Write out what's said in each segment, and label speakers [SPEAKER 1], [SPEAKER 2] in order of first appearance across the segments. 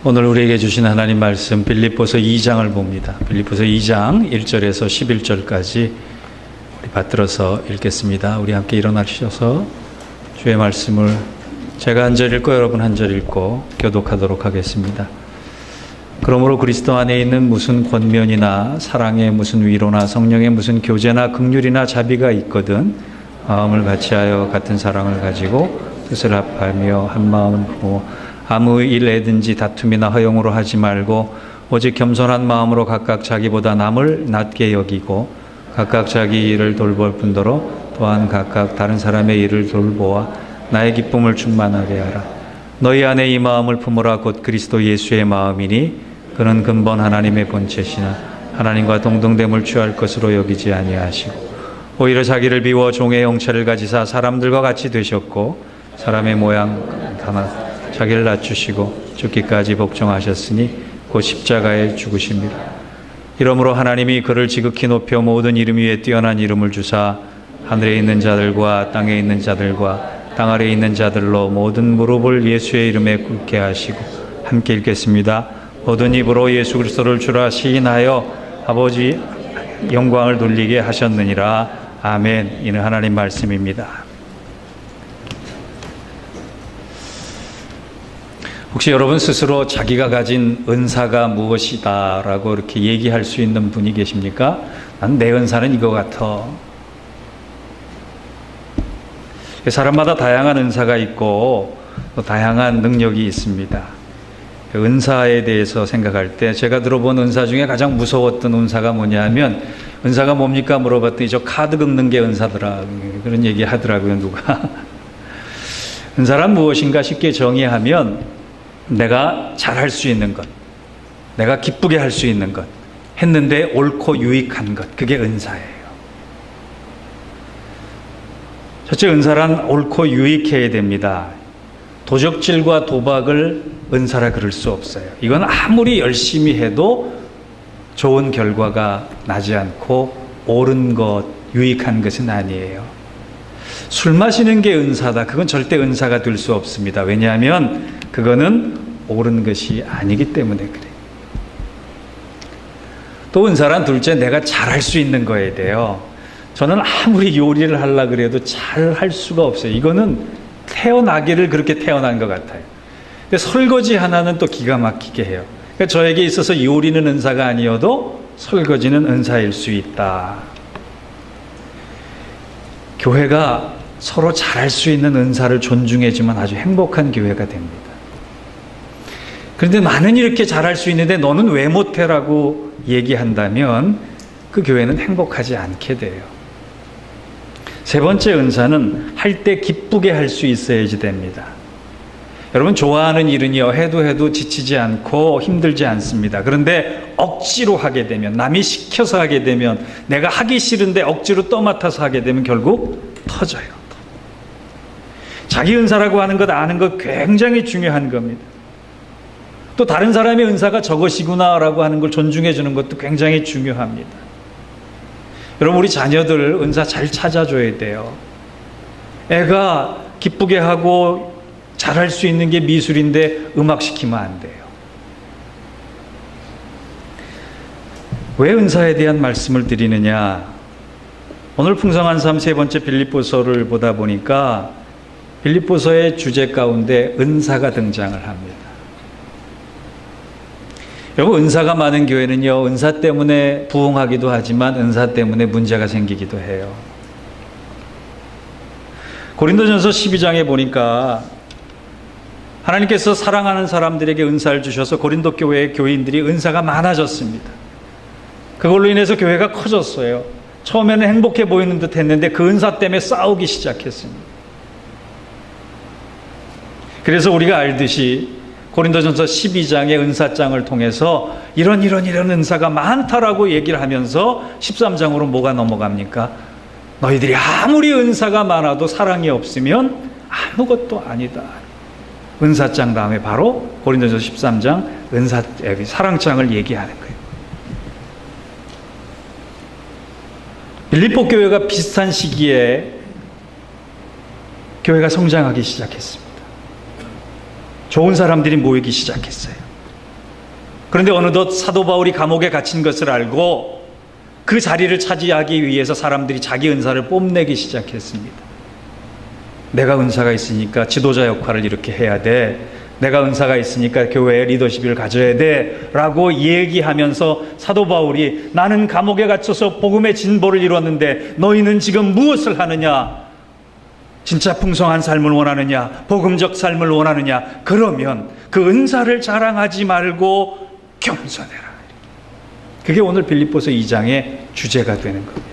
[SPEAKER 1] 오늘 우리에게 주신 하나님 말씀 빌립보서 2장을 봅니다. 빌립보서 2장 1절에서 11절까지 우리 받들어서 읽겠습니다. 우리 함께 일어나셔서 주의 말씀을 제가 한 절 읽고 여러분 한 절 읽고 교독하도록 하겠습니다. 그러므로 그리스도 안에 있는 무슨 권면이나 사랑의 무슨 위로나 성령의 무슨 교제나 긍휼이나 자비가 있거든 마음을 같이하여 같은 사랑을 가지고 뜻을 합하며 한 마음을 품어 아무 일에든지 다툼이나 허용으로 하지 말고 오직 겸손한 마음으로 각각 자기보다 남을 낮게 여기고 각각 자기 일을 돌볼 뿐더러 또한 각각 다른 사람의 일을 돌보아 나의 기쁨을 충만하게 하라. 너희 안에 이 마음을 품으라. 곧 그리스도 예수의 마음이니 그는 근본 하나님의 본체시나 하나님과 동등됨을 취할 것으로 여기지 아니하시고 오히려 자기를 비워 종의 형체를 가지사 사람들과 같이 되셨고 사람의 모양 담아 자기를 낮추시고 죽기까지 복종하셨으니 곧 십자가에 죽으십니다. 이러므로 하나님이 그를 지극히 높여 모든 이름 위에 뛰어난 이름을 주사 하늘에 있는 자들과 땅에 있는 자들과 땅 아래에 있는 자들로 모든 무릎을 예수의 이름에 꿇게 하시고 함께 읽겠습니다. 모든 입으로 예수 그리스도를 주라 시인하여 아버지 영광을 돌리게 하셨느니라. 아멘. 이는 하나님 말씀입니다. 혹시 여러분 스스로 자기가 가진 은사가 무엇이다 라고 이렇게 얘기할 수 있는 분이 계십니까? 난 내 은사는 이거 같아. 사람마다 다양한 은사가 있고 또 다양한 능력이 있습니다. 은사에 대해서 생각할 때 제가 들어본 은사 중에 가장 무서웠던 은사가 뭐냐면 은사가 뭡니까 물어봤더니 저 카드 긁는 게 은사더라 그런 얘기 하더라고요 누가. 은사란 무엇인가 쉽게 정의하면 내가 잘할 수 있는 것, 내가 기쁘게 할 수 있는 것, 했는데 옳고 유익한 것, 그게 은사예요. 첫째, 은사란 옳고 유익해야 됩니다. 도적질과 도박을 은사라 그럴 수 없어요. 이건 아무리 열심히 해도 좋은 결과가 나지 않고 옳은 것, 유익한 것은 아니에요. 술 마시는 게 은사다. 그건 절대 은사가 될 수 없습니다. 왜냐하면 그거는 옳은 것이 아니기 때문에 그래요. 또 은사란 둘째, 내가 잘할 수 있는 거에 대해요. 저는 아무리 요리를 하려고 그래도 잘 할 수가 없어요. 이거는 태어나기를 그렇게 태어난 것 같아요. 근데 설거지 하나는 또 기가 막히게 해요. 그러니까 저에게 있어서 요리는 은사가 아니어도 설거지는 은사일 수 있다. 교회가 서로 잘할 수 있는 은사를 존중해주면 아주 행복한 교회가 됩니다. 그런데 나는 이렇게 잘할 수 있는데 너는 왜 못해라고 얘기한다면 그 교회는 행복하지 않게 돼요. 세 번째 은사는 할 때 기쁘게 할 수 있어야지 됩니다. 여러분 좋아하는 일은요 해도 지치지 않고 힘들지 않습니다. 그런데 억지로 하게 되면 남이 시켜서 하게 되면 내가 하기 싫은데 억지로 떠맡아서 하게 되면 결국 터져요. 자기 은사라고 하는 것 아는 것 굉장히 중요한 겁니다. 또 다른 사람의 은사가 저것이구나라고 하는 걸 존중해 주는 것도 굉장히 중요합니다. 여러분 우리 자녀들 은사 잘 찾아줘야 돼요. 애가 기쁘게 하고 잘할 수 있는 게 미술인데 음악 시키면 안 돼요. 왜 은사에 대한 말씀을 드리느냐? 오늘 풍성한 삶 세 번째 빌립보서를 보다 보니까 빌립보서의 주제 가운데 은사가 등장을 합니다. 여러분 은사가 많은 교회는요 은사 때문에 부흥하기도 하지만 은사 때문에 문제가 생기기도 해요. 고린도전서 12장에 보니까 하나님께서 사랑하는 사람들에게 은사를 주셔서 고린도 교회의 교인들이 은사가 많아졌습니다. 그걸로 인해서 교회가 커졌어요. 처음에는 행복해 보이는 듯 했는데 그 은사 때문에 싸우기 시작했습니다. 그래서 우리가 알듯이 고린도전서 12장의 은사장을 통해서 이런 은사가 많다라고 얘기를 하면서 13장으로 뭐가 넘어갑니까? 너희들이 아무리 은사가 많아도 사랑이 없으면 아무것도 아니다. 은사장 다음에 바로 고린도전서 13장 사랑장을 얘기하는 거예요. 빌립보 교회가 비슷한 시기에 교회가 성장하기 시작했습니다. 좋은 사람들이 모이기 시작했어요. 그런데 어느덧 사도 바울이 감옥에 갇힌 것을 알고 그 자리를 차지하기 위해서 사람들이 자기 은사를 뽐내기 시작했습니다. 내가 은사가 있으니까 지도자 역할을 이렇게 해야 돼. 내가 은사가 있으니까 교회에 리더십을 가져야 돼 라고 얘기하면서 사도 바울이 나는 감옥에 갇혀서 복음의 진보를 이뤘는데 너희는 지금 무엇을 하느냐? 진짜 풍성한 삶을 원하느냐? 복음적 삶을 원하느냐? 그러면 그 은사를 자랑하지 말고 겸손해라. 그게 오늘 빌립보서 2장의 주제가 되는 겁니다.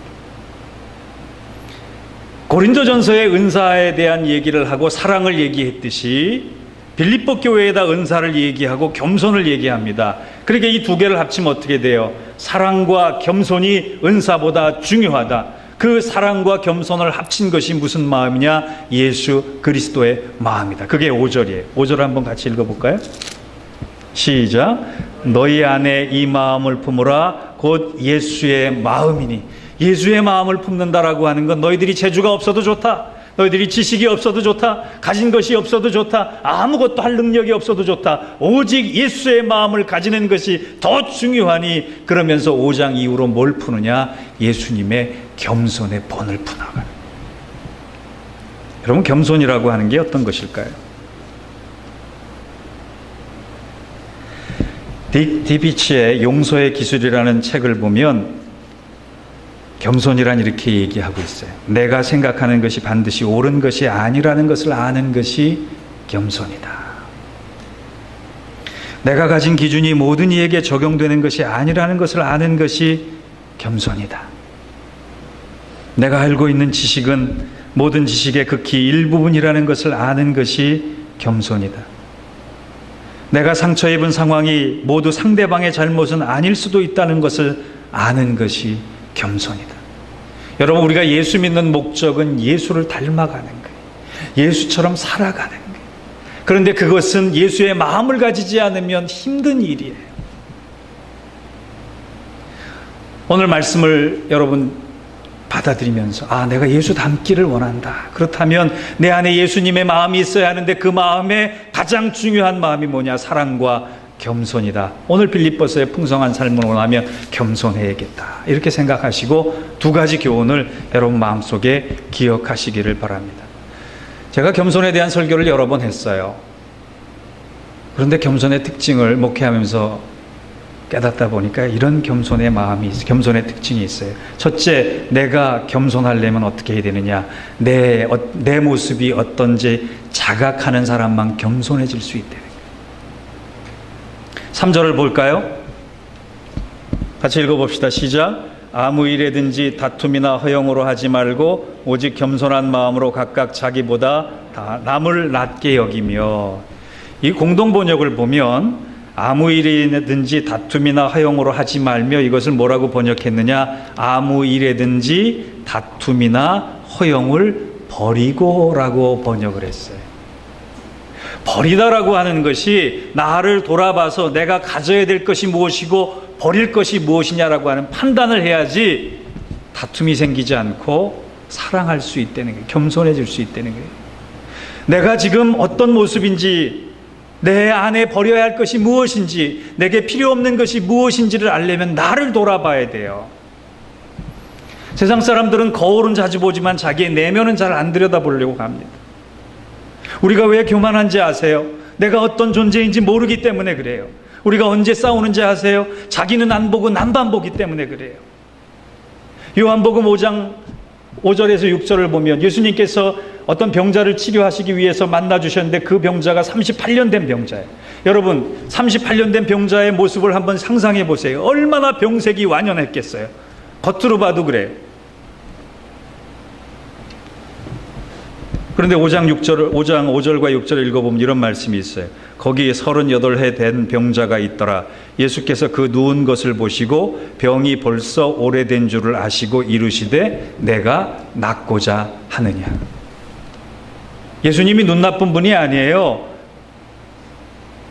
[SPEAKER 1] 고린도전서의 은사에 대한 얘기를 하고 사랑을 얘기했듯이 빌립보 교회에다 은사를 얘기하고 겸손을 얘기합니다. 그러니까 이 두 개를 합치면 어떻게 돼요? 사랑과 겸손이 은사보다 중요하다. 그 사랑과 겸손을 합친 것이 무슨 마음이냐? 예수 그리스도의 마음이다. 그게 5절이에요. 5절 한번 같이 읽어볼까요? 시작. 너희 안에 이 마음을 품으라. 곧 예수의 마음이니. 예수의 마음을 품는다라고 하는 건 너희들이 재주가 없어도 좋다. 너희들이 지식이 없어도 좋다. 가진 것이 없어도 좋다. 아무것도 할 능력이 없어도 좋다. 오직 예수의 마음을 가지는 것이 더 중요하니 그러면서 5장 이후로 뭘 푸느냐? 예수님의 겸손의 본을 푸나가요. 여러분, 겸손이라고 하는 게 어떤 것일까요? 딕 디비치의 용서의 기술이라는 책을 보면 겸손이란 이렇게 얘기하고 있어요. 내가 생각하는 것이 반드시 옳은 것이 아니라는 것을 아는 것이 겸손이다. 내가 가진 기준이 모든 이에게 적용되는 것이 아니라는 것을 아는 것이 겸손이다. 내가 알고 있는 지식은 모든 지식의 극히 일부분이라는 것을 아는 것이 겸손이다. 내가 상처 입은 상황이 모두 상대방의 잘못은 아닐 수도 있다는 것을 아는 것이 겸손이다. 여러분, 우리가 예수 믿는 목적은 예수를 닮아가는 거예요. 예수처럼 살아가는 거예요. 그런데 그것은 예수의 마음을 가지지 않으면 힘든 일이에요. 오늘 말씀을 여러분 받아들이면서 내가 예수 닮기를 원한다. 그렇다면 내 안에 예수님의 마음이 있어야 하는데 그 마음에 가장 중요한 마음이 뭐냐? 사랑과 겸손이다. 오늘 빌립보서의 풍성한 삶을 원하면 겸손해야겠다. 이렇게 생각하시고 두 가지 교훈을 여러분 마음속에 기억하시기를 바랍니다. 제가 겸손에 대한 설교를 여러 번 했어요. 그런데 겸손의 특징을 목회하면서 깨닫다 보니까 이런 겸손의 마음이, 겸손의 특징이 있어요. 첫째, 내가 겸손하려면 어떻게 해야 되느냐? 내 모습이 어떤지 자각하는 사람만 겸손해질 수 있다는 거예요. 3절을 볼까요? 같이 읽어봅시다. 시작. 아무 일에든지 다툼이나 허영으로 하지 말고 오직 겸손한 마음으로 각각 자기보다 다 남을 낮게 여기며. 이 공동번역을 보면 아무 일이든지 다툼이나 허영으로 하지 말며, 이것을 뭐라고 번역했느냐? 아무 일에든지 다툼이나 허영을 버리고라고 번역을 했어요. 버리다라고 하는 것이 나를 돌아봐서 내가 가져야 될 것이 무엇이고 버릴 것이 무엇이냐라고 하는 판단을 해야지 다툼이 생기지 않고 사랑할 수 있다는 거예요. 겸손해질 수 있다는 거예요. 내가 지금 어떤 모습인지, 내 안에 버려야 할 것이 무엇인지, 내게 필요 없는 것이 무엇인지를 알려면 나를 돌아봐야 돼요. 세상 사람들은 거울은 자주 보지만 자기의 내면은 잘 안 들여다보려고 합니다. 우리가 왜 교만한지 아세요? 내가 어떤 존재인지 모르기 때문에 그래요. 우리가 언제 싸우는지 아세요? 자기는 안 보고 남만 보기 때문에 그래요. 요한복음 5장 5절에서 6절을 보면 예수님께서 어떤 병자를 치료하시기 위해서 만나주셨는데 그 병자가 38년 된 병자예요. 여러분, 38년 된 병자의 모습을 한번 상상해 보세요. 얼마나 병색이 완연했겠어요. 겉으로 봐도 그래요. 그런데 5장 5절과 6절을 읽어보면 이런 말씀이 있어요. 거기에 38해 된 병자가 있더라. 예수께서 그 누운 것을 보시고 병이 벌써 오래된 줄을 아시고 이르시되 내가 낫고자 하느냐. 예수님이 눈 나쁜 분이 아니에요.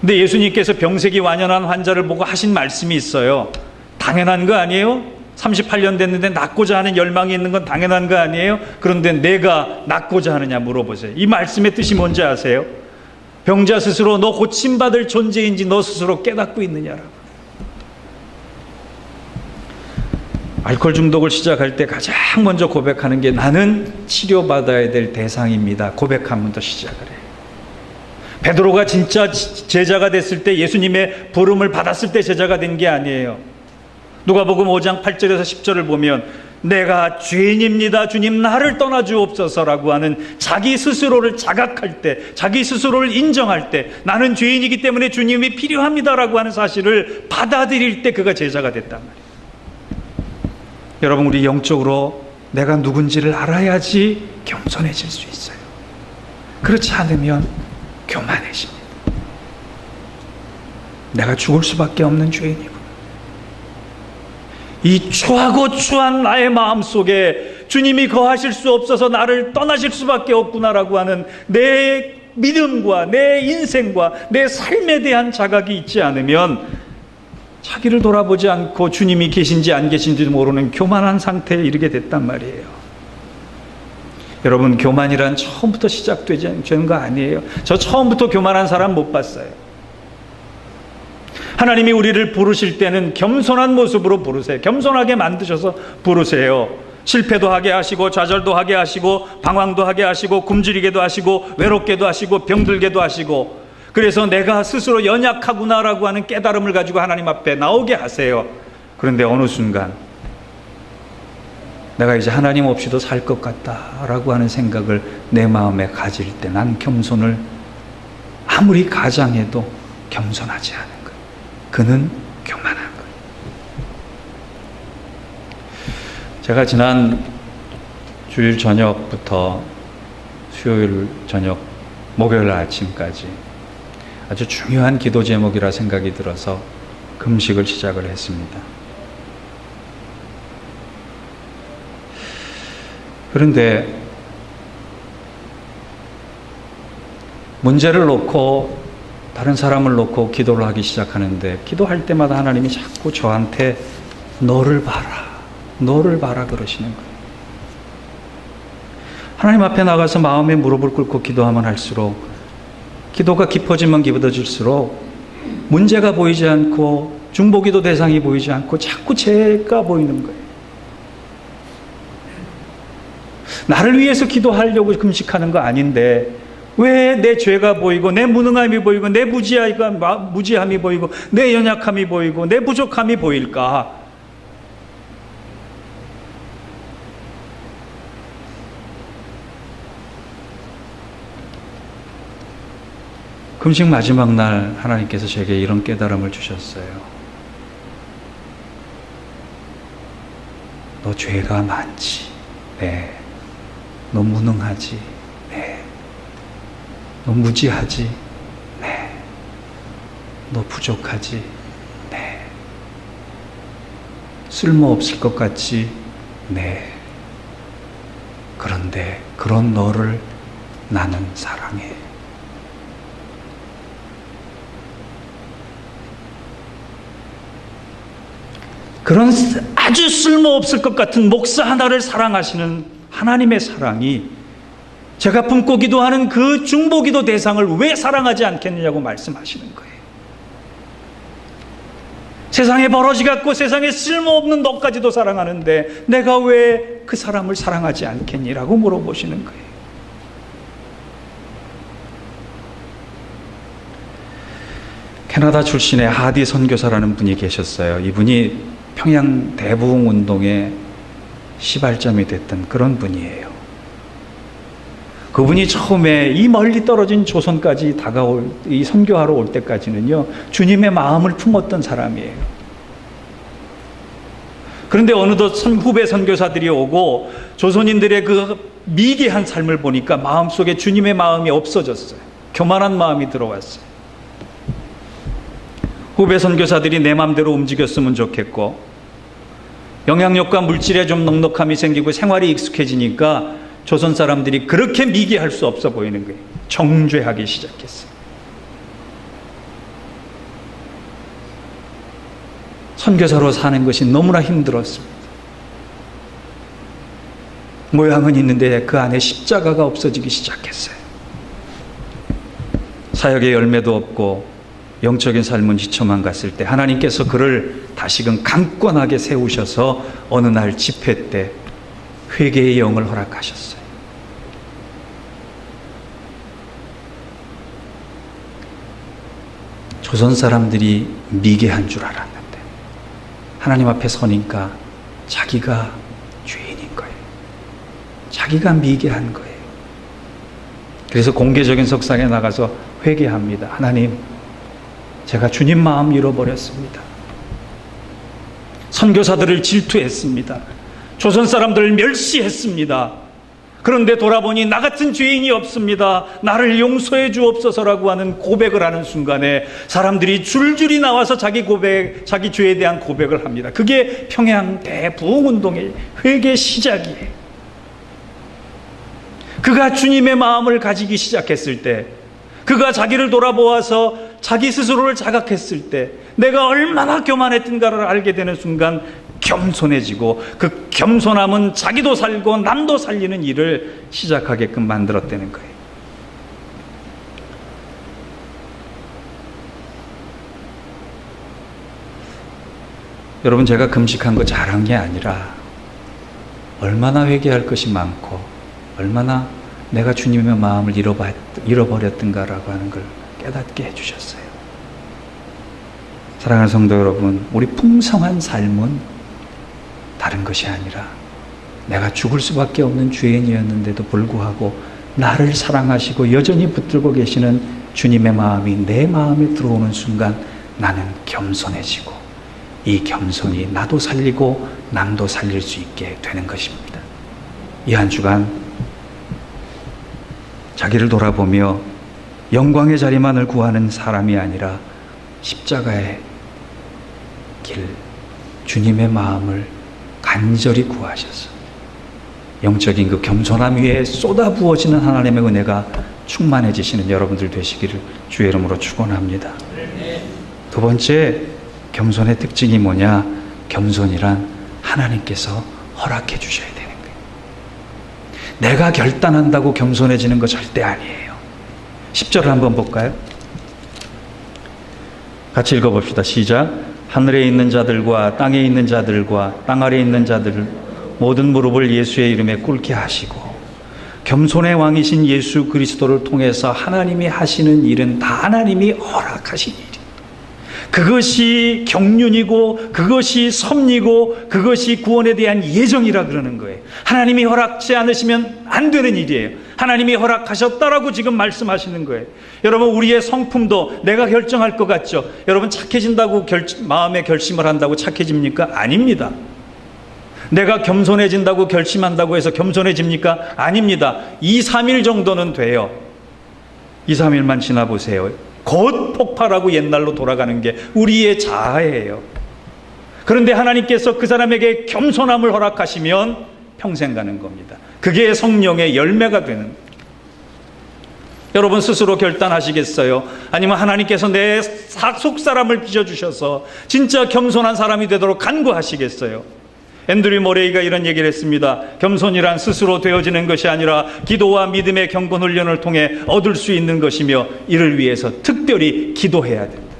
[SPEAKER 1] 근데 예수님께서 병색이 완연한 환자를 보고 하신 말씀이 있어요. 당연한 거 아니에요? 38년 됐는데 낫고자 하는 열망이 있는 건 당연한 거 아니에요? 그런데 내가 낫고자 하느냐 물어보세요. 이 말씀의 뜻이 뭔지 아세요? 병자 스스로 너 고침받을 존재인지 너 스스로 깨닫고 있느냐라고. 알코올 중독을 시작할 때 가장 먼저 고백하는 게 나는 치료받아야 될 대상입니다. 고백하면서 시작을 해요. 베드로가 진짜 제자가 됐을 때, 예수님의 부름을 받았을 때 제자가 된 게 아니에요. 누가복음 5장 8절에서 10절을 보면 내가 죄인입니다. 주님 나를 떠나 주옵소서라고 하는 자기 스스로를 자각할 때, 자기 스스로를 인정할 때, 나는 죄인이기 때문에 주님이 필요합니다라고 하는 사실을 받아들일 때 그가 제자가 됐단 말이에요. 여러분, 우리 영적으로 내가 누군지를 알아야지 겸손해질 수 있어요. 그렇지 않으면 교만해집니다. 내가 죽을 수밖에 없는 죄인이고, 이 추하고 추한 나의 마음 속에 주님이 거하실 수 없어서 나를 떠나실 수밖에 없구나라고 하는 내 믿음과 내 인생과 내 삶에 대한 자각이 있지 않으면 자기를 돌아보지 않고 주님이 계신지 안 계신지도 모르는 교만한 상태에 이르게 됐단 말이에요. 여러분, 교만이란 처음부터 시작되는 거 아니에요. 저 처음부터 교만한 사람 못 봤어요. 하나님이 우리를 부르실 때는 겸손한 모습으로 부르세요. 겸손하게 만드셔서 부르세요. 실패도 하게 하시고, 좌절도 하게 하시고, 방황도 하게 하시고, 굶주리게도 하시고, 외롭게도 하시고, 병들게도 하시고, 그래서 내가 스스로 연약하구나라고 하는 깨달음을 가지고 하나님 앞에 나오게 하세요. 그런데 어느 순간 내가 이제 하나님 없이도 살 것 같다라고 하는 생각을 내 마음에 가질 때 난 겸손을 아무리 가장해도 겸손하지 않은 거예요. 그는 교만한 거예요. 제가 지난 주일 저녁부터 수요일 저녁, 목요일 아침까지 아주 중요한 기도 제목이라 생각이 들어서 금식을 시작을 했습니다. 그런데 문제를 놓고 다른 사람을 놓고 기도를 하기 시작하는데, 기도할 때마다 하나님이 자꾸 저한테 너를 봐라 그러시는 거예요. 하나님 앞에 나가서 마음에 무릎을 꿇고 기도하면 할수록, 기도가 깊어지면 깊어질수록 문제가 보이지 않고 중보기도 대상이 보이지 않고 자꾸 죄가 보이는 거예요. 나를 위해서 기도하려고 금식하는 거 아닌데 왜 내 죄가 보이고, 내 무능함이 보이고, 내 무지함이 보이고, 내 연약함이 보이고, 내 부족함이 보일까? 금식 마지막 날 하나님께서 제게 이런 깨달음을 주셨어요. 너 죄가 많지? 네. 너 무능하지? 네. 너 무지하지? 네. 너 부족하지? 네. 쓸모없을 것 같지? 네. 그런데 그런 너를 나는 사랑해. 그런 아주 쓸모없을 것 같은 목사 하나를 사랑하시는 하나님의 사랑이 제가 품고 기도하는 그 중보기도 대상을 왜 사랑하지 않겠느냐고 말씀하시는 거예요. 세상에 버러지 같고 세상에 쓸모없는 너까지도 사랑하는데 내가 왜 그 사람을 사랑하지 않겠니라고 물어보시는 거예요. 캐나다 출신의 하디 선교사라는 분이 계셨어요. 이분이 평양 대부흥 운동의 시발점이 됐던 그런 분이에요. 그분이 처음에 이 멀리 떨어진 조선까지 이 선교하러 올 때까지는요, 주님의 마음을 품었던 사람이에요. 그런데 어느덧 후배 선교사들이 오고 조선인들의 그 미개한 삶을 보니까 마음속에 주님의 마음이 없어졌어요. 교만한 마음이 들어왔어요. 후배 선교사들이 내 마음대로 움직였으면 좋겠고, 영향력과 물질에 좀 넉넉함이 생기고 생활이 익숙해지니까 조선 사람들이 그렇게 미개할 수 없어 보이는 거예요. 정죄하기 시작했어요. 선교사로 사는 것이 너무나 힘들었습니다. 모양은 있는데 그 안에 십자가가 없어지기 시작했어요. 사역의 열매도 없고 영적인 삶은 지쳐만 갔을 때 하나님께서 그를 다시금 강권하게 세우셔서 어느 날 집회 때 회개의 영을 허락하셨어요. 조선 사람들이 미개한 줄 알았는데 하나님 앞에 서니까 자기가 죄인인 거예요. 자기가 미개한 거예요. 그래서 공개적인 석상에 나가서 회개합니다. 하나님, 제가 주님 마음 잃어버렸습니다. 선교사들을 질투했습니다. 조선 사람들을 멸시했습니다. 그런데 돌아보니 나 같은 죄인이 없습니다. 나를 용서해 주옵소서라고 하는 고백을 하는 순간에 사람들이 줄줄이 나와서 자기 죄에 대한 고백을 합니다. 그게 평양 대부흥운동의 회개 시작이에요. 그가 주님의 마음을 가지기 시작했을 때, 그가 자기를 돌아보아서 자기 스스로를 자각했을 때 내가 얼마나 교만했던가를 알게 되는 순간 겸손해지고, 그 겸손함은 자기도 살고 남도 살리는 일을 시작하게끔 만들었다는 거예요. 여러분, 제가 금식한 거 잘한 게 아니라 얼마나 회개할 것이 많고 얼마나 내가 주님의 마음을 잃어버렸던가라고 하는 걸 깨닫게 해주셨어요. 사랑하는 성도 여러분, 우리 풍성한 삶은 다른 것이 아니라 내가 죽을 수밖에 없는 죄인이었는데도 불구하고 나를 사랑하시고 여전히 붙들고 계시는 주님의 마음이 내 마음에 들어오는 순간 나는 겸손해지고, 이 겸손이 나도 살리고 남도 살릴 수 있게 되는 것입니다. 이 한 주간 자기를 돌아보며 영광의 자리만을 구하는 사람이 아니라 십자가의 길, 주님의 마음을 간절히 구하셔서 영적인 그 겸손함 위에 쏟아부어지는 하나님의 은혜가 충만해지시는 여러분들 되시기를 주의 이름으로 축원합니다. 두 번째, 겸손의 특징이 뭐냐? 겸손이란 하나님께서 허락해 주셔야 돼요. 내가 결단한다고 겸손해지는 거 절대 아니에요. 10절을 한번 볼까요? 같이 읽어봅시다. 시작. 하늘에 있는 자들과 땅에 있는 자들과 땅 아래에 있는 자들 모든 무릎을 예수의 이름에 꿇게 하시고, 겸손의 왕이신 예수 그리스도를 통해서 하나님이 하시는 일은 다 하나님이 허락하신 일이에요. 그것이 경륜이고 그것이 섭리고 그것이 구원에 대한 예정이라 그러는 거예요. 하나님이 허락지 않으시면 안 되는 일이에요. 하나님이 허락하셨다라고 지금 말씀하시는 거예요. 여러분, 우리의 성품도 내가 결정할 것 같죠? 여러분, 착해진다고 마음에 결심을 한다고 착해집니까? 아닙니다. 내가 겸손해진다고 결심한다고 해서 겸손해집니까? 아닙니다. 2, 3일 정도는 돼요. 2, 3일만 지나보세요. 곧 폭발하고 옛날로 돌아가는 게 우리의 자아예요. 그런데 하나님께서 그 사람에게 겸손함을 허락하시면 평생 가는 겁니다. 그게 성령의 열매가 되는 거예요. 여러분 스스로 결단하시겠어요? 아니면 하나님께서 내 속사람을 빚어주셔서 진짜 겸손한 사람이 되도록 간구하시겠어요? 앤드류 모레이가 이런 얘기를 했습니다. 겸손이란 스스로 되어지는 것이 아니라 기도와 믿음의 경건 훈련을 통해 얻을 수 있는 것이며, 이를 위해서 특별히 기도해야 된다.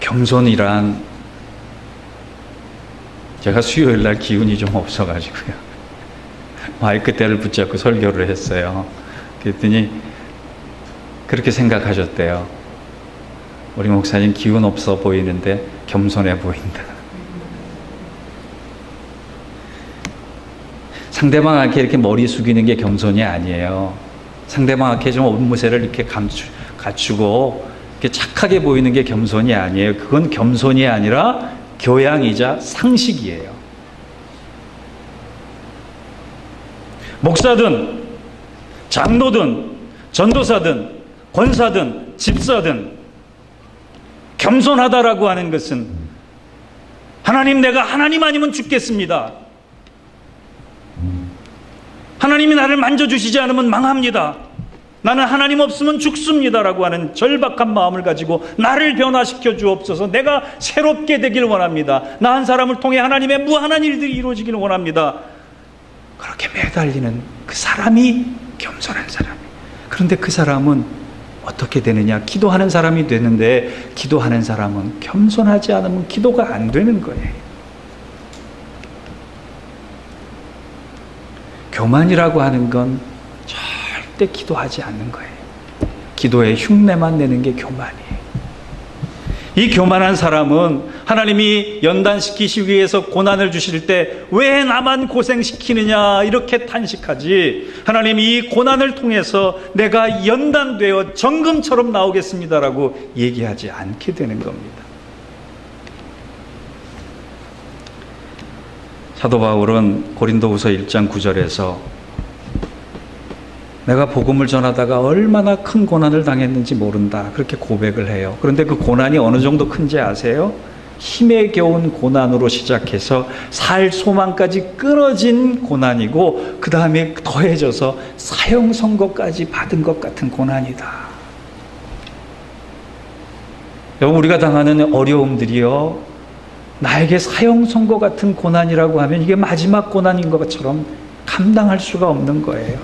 [SPEAKER 1] 겸손이란, 제가 수요일 날 기운이 좀 없어가지고요, 마이크대를 붙잡고 설교를 했어요. 그랬더니 그렇게 생각하셨대요. 우리 목사님 기운 없어 보이는데 겸손해 보인다. 상대방한테 이렇게 머리 숙이는 게 겸손이 아니에요. 상대방한테 좀 옷무새를 이렇게 갖추고 이렇게 착하게 보이는 게 겸손이 아니에요. 그건 겸손이 아니라 교양이자 상식이에요. 목사든 장로든 전도사든 권사든 집사든 겸손하다라고 하는 것은, 하나님, 내가 하나님 아니면 죽겠습니다. 하나님이 나를 만져주시지 않으면 망합니다. 나는 하나님 없으면 죽습니다라고 하는 절박한 마음을 가지고 나를 변화시켜 주옵소서. 내가 새롭게 되길 원합니다. 나 한 사람을 통해 하나님의 무한한 일들이 이루어지길 원합니다. 그렇게 매달리는 그 사람이 겸손한 사람이에요. 그런데 그 사람은 어떻게 되느냐? 기도하는 사람이 되는데 기도하는 사람은 겸손하지 않으면 기도가 안 되는 거예요. 교만이라고 하는 건 절대 기도하지 않는 거예요. 기도에 흉내만 내는 게 교만이에요. 이 교만한 사람은 하나님이 연단시키시기 위해서 고난을 주실 때 왜 나만 고생시키느냐 이렇게 탄식하지, 하나님이 이 고난을 통해서 내가 연단되어 정금처럼 나오겠습니다라고 얘기하지 않게 되는 겁니다. 사도 바울은 고린도후서 1장 9절에서 내가 복음을 전하다가 얼마나 큰 고난을 당했는지 모른다 그렇게 고백을 해요. 그런데 그 고난이 어느 정도 큰지 아세요? 힘에 겨운 고난으로 시작해서 살 소망까지 끊어진 고난이고 그 다음에 더해져서 사형 선고까지 받은 것 같은 고난이다. 여러분, 우리가 당하는 어려움들이요, 나에게 사형 선고 같은 고난이라고 하면 이게 마지막 고난인 것처럼 감당할 수가 없는 거예요.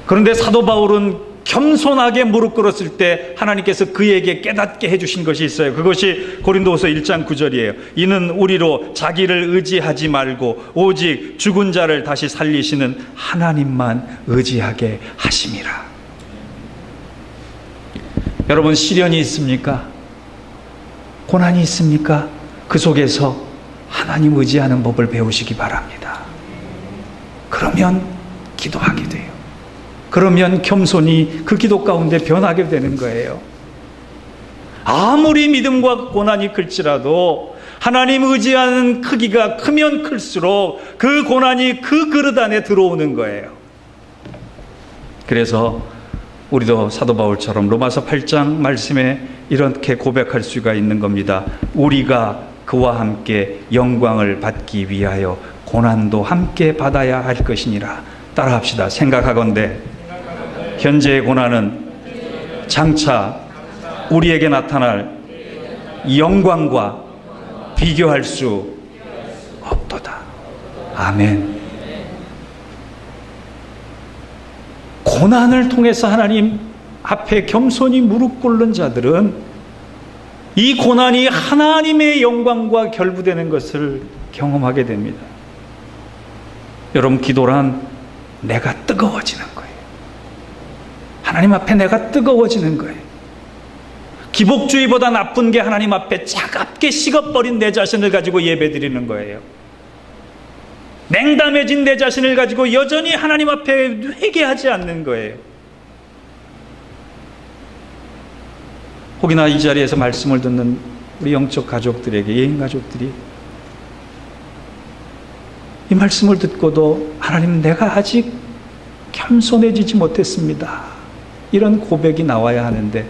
[SPEAKER 1] 그런데 사도 바울은 겸손하게 무릎 꿇었을 때 하나님께서 그에게 깨닫게 해주신 것이 있어요. 그것이 고린도후서 1장 9절이에요. 이는 우리로 자기를 의지하지 말고 오직 죽은 자를 다시 살리시는 하나님만 의지하게 하심이라. 여러분, 시련이 있습니까? 고난이 있습니까? 그 속에서 하나님 의지하는 법을 배우시기 바랍니다. 그러면 기도하게 돼요. 그러면 겸손히 그 기도 가운데 변하게 되는 거예요. 아무리 믿음과 고난이 클지라도 하나님 의지하는 크기가 크면 클수록 그 고난이 그 그릇 안에 들어오는 거예요. 그래서 우리도 사도 바울처럼 로마서 8장 말씀에 이렇게 고백할 수가 있는 겁니다. 우리가 그와 함께 영광을 받기 위하여 고난도 함께 받아야 할 것이니라. 따라합시다. 생각하건대 현재의 고난은 장차 우리에게 나타날 영광과 비교할 수 없도다. 아멘. 고난을 통해서 하나님 앞에 겸손히 무릎 꿇는 자들은 이 고난이 하나님의 영광과 결부되는 것을 경험하게 됩니다. 여러분, 기도란 내가 뜨거워지는 거예요. 하나님 앞에 내가 뜨거워지는 거예요. 기복주의보다 나쁜 게 하나님 앞에 차갑게 식어버린 내 자신을 가지고 예배드리는 거예요. 냉담해진 내 자신을 가지고 여전히 하나님 앞에 회개하지 않는 거예요. 혹이나 이 자리에서 말씀을 듣는 우리 영적 가족들에게, 예인 가족들이 이 말씀을 듣고도 하나님, 내가 아직 겸손해지지 못했습니다, 이런 고백이 나와야 하는데,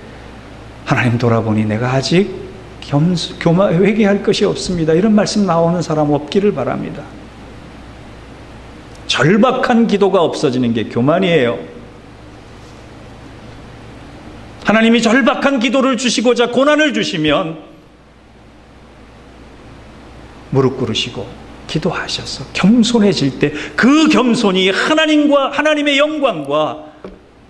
[SPEAKER 1] 하나님 돌아보니 내가 아직 회개할 것이 없습니다, 이런 말씀 나오는 사람 없기를 바랍니다. 절박한 기도가 없어지는 게 교만이에요. 하나님이 절박한 기도를 주시고자 고난을 주시면 무릎 꿇으시고 기도하셔서 겸손해질 때 그 겸손이 하나님과 하나님의 영광과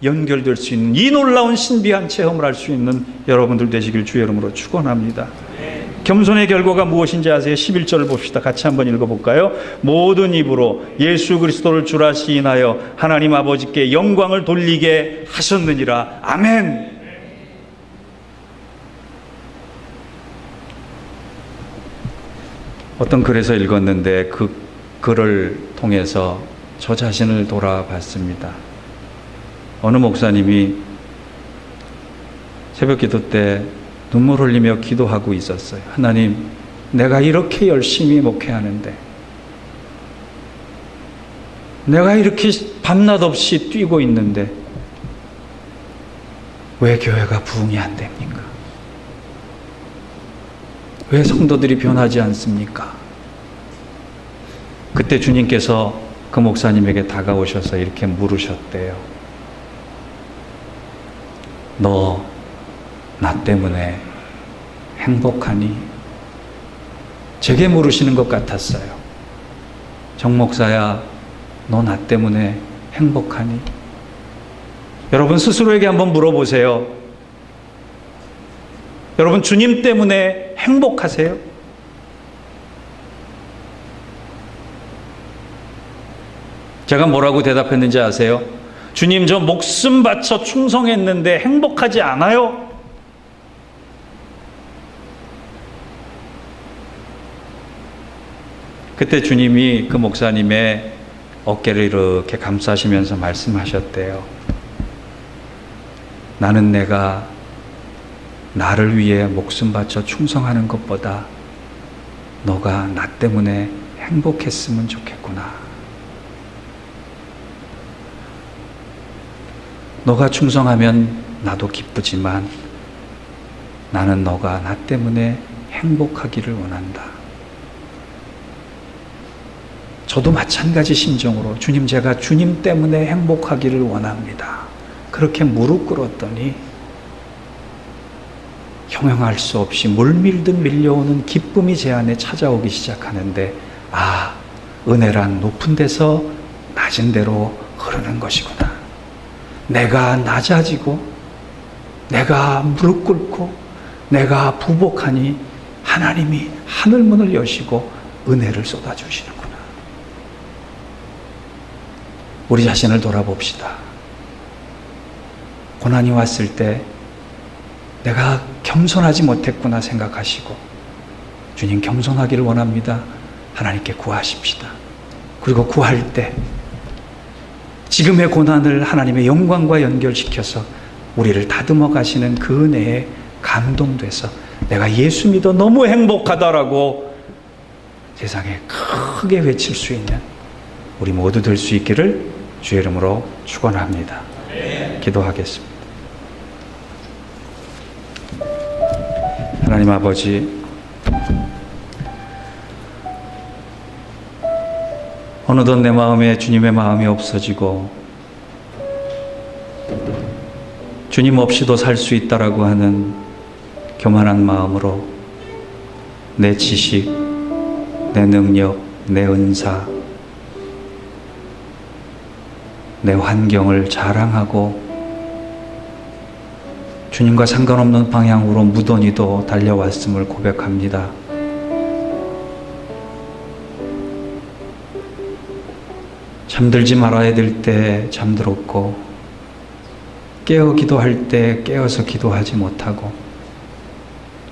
[SPEAKER 1] 연결될 수 있는 이 놀라운 신비한 체험을 할 수 있는 여러분들 되시길 주의 이름으로 축원합니다. 겸손의 결과가 무엇인지 아세요? 11절을 봅시다. 같이 한번 읽어볼까요? 모든 입으로 예수 그리스도를 주라 시인하여 하나님 아버지께 영광을 돌리게 하셨느니라. 아멘. 어떤 글에서 읽었는데 그 글을 통해서 저 자신을 돌아봤습니다. 어느 목사님이 새벽기도 때 눈물 흘리며 기도하고 있었어요. 하나님, 내가 이렇게 열심히 목회하는데, 내가 이렇게 밤낮 없이 뛰고 있는데 왜 교회가 부흥이 안 됩니까? 왜 성도들이 변하지 않습니까? 그때 주님께서 그 목사님에게 다가오셔서 이렇게 물으셨대요. 너 나 때문에 행복하니? 제게 물으시는 것 같았어요. 정 목사야, 너 나 때문에 행복하니? 여러분 스스로에게 한번 물어보세요. 여러분 주님 때문에 행복하세요? 제가 뭐라고 대답했는지 아세요? 주님, 저 목숨 바쳐 충성했는데 행복하지 않아요? 그때 주님이 그 목사님의 어깨를 이렇게 감싸시면서 말씀하셨대요. 나는 내가 나를 위해 목숨 바쳐 충성하는 것보다 너가 나 때문에 행복했으면 좋겠구나. 너가 충성하면 나도 기쁘지만 나는 너가 나 때문에 행복하기를 원한다. 저도 마찬가지 심정으로 주님, 제가 주님 때문에 행복하기를 원합니다. 그렇게 무릎 꿇었더니 형용할 수 없이 물밀듯 밀려오는 기쁨이 제 안에 찾아오기 시작하는데, 아, 은혜란 높은 데서 낮은 데로 흐르는 것이구나. 내가 낮아지고 내가 무릎 꿇고 내가 부복하니 하나님이 하늘문을 여시고 은혜를 쏟아주시는구나. 우리 자신을 돌아봅시다. 고난이 왔을 때 내가 겸손하지 못했구나 생각하시고, 주님 겸손하기를 원합니다. 하나님께 구하십시다. 그리고 구할 때 지금의 고난을 하나님의 영광과 연결시켜서 우리를 다듬어 가시는 그 은혜에 감동돼서 내가 예수 믿어 너무 행복하다라고 세상에 크게 외칠 수 있는 우리 모두 될 수 있기를 주의 이름으로 축원합니다. 기도하겠습니다. 하나님 아버지, 어느덧 내 마음에 주님의 마음이 없어지고 주님 없이도 살 수 있다라고 하는 교만한 마음으로 내 지식, 내 능력, 내 은사, 내 환경을 자랑하고 주님과 상관없는 방향으로 무던히도 달려왔음을 고백합니다. 잠들지 말아야 될 때 잠들었고, 깨어 기도할 때 깨어서 기도하지 못하고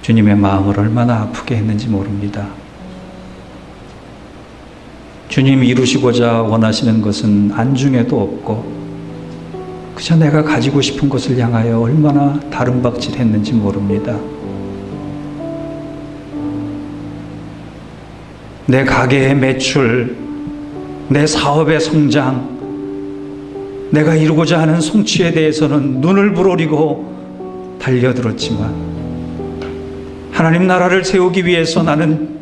[SPEAKER 1] 주님의 마음을 얼마나 아프게 했는지 모릅니다. 주님이 이루시고자 원하시는 것은 안중에도 없고 그저 내가 가지고 싶은 것을 향하여 얼마나 다름박질했는지 모릅니다. 내 가게의 매출, 내 사업의 성장, 내가 이루고자 하는 성취에 대해서는 눈을 부러리고 달려들었지만 하나님 나라를 세우기 위해서 나는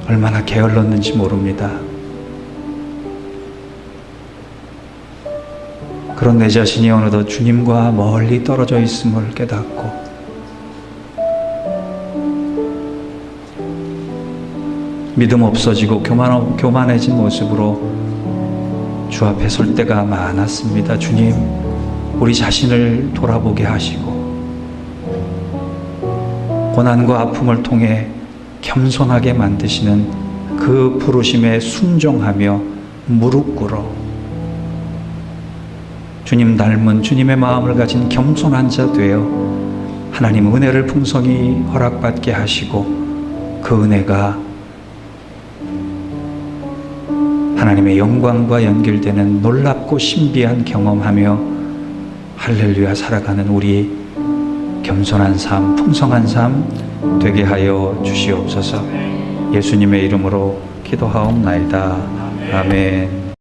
[SPEAKER 1] 얼마나 게을렀는지 모릅니다. 그런 내 자신이 어느덧 주님과 멀리 떨어져 있음을 깨닫고 믿음 없어지고 교만해진 모습으로 주 앞에 설 때가 많았습니다. 주님, 우리 자신을 돌아보게 하시고 고난과 아픔을 통해 겸손하게 만드시는 그 부르심에 순종하며 무릎 꿇어 주님 닮은 주님의 마음을 가진 겸손한 자 되어 하나님 은혜를 풍성히 허락받게 하시고 그 은혜가 하나님의 영광과 연결되는 놀랍고 신비한 경험하며 할렐루야 살아가는 우리 겸손한 삶, 풍성한 삶 되게 하여 주시옵소서. 예수님의 이름으로 기도하옵나이다. 아멘.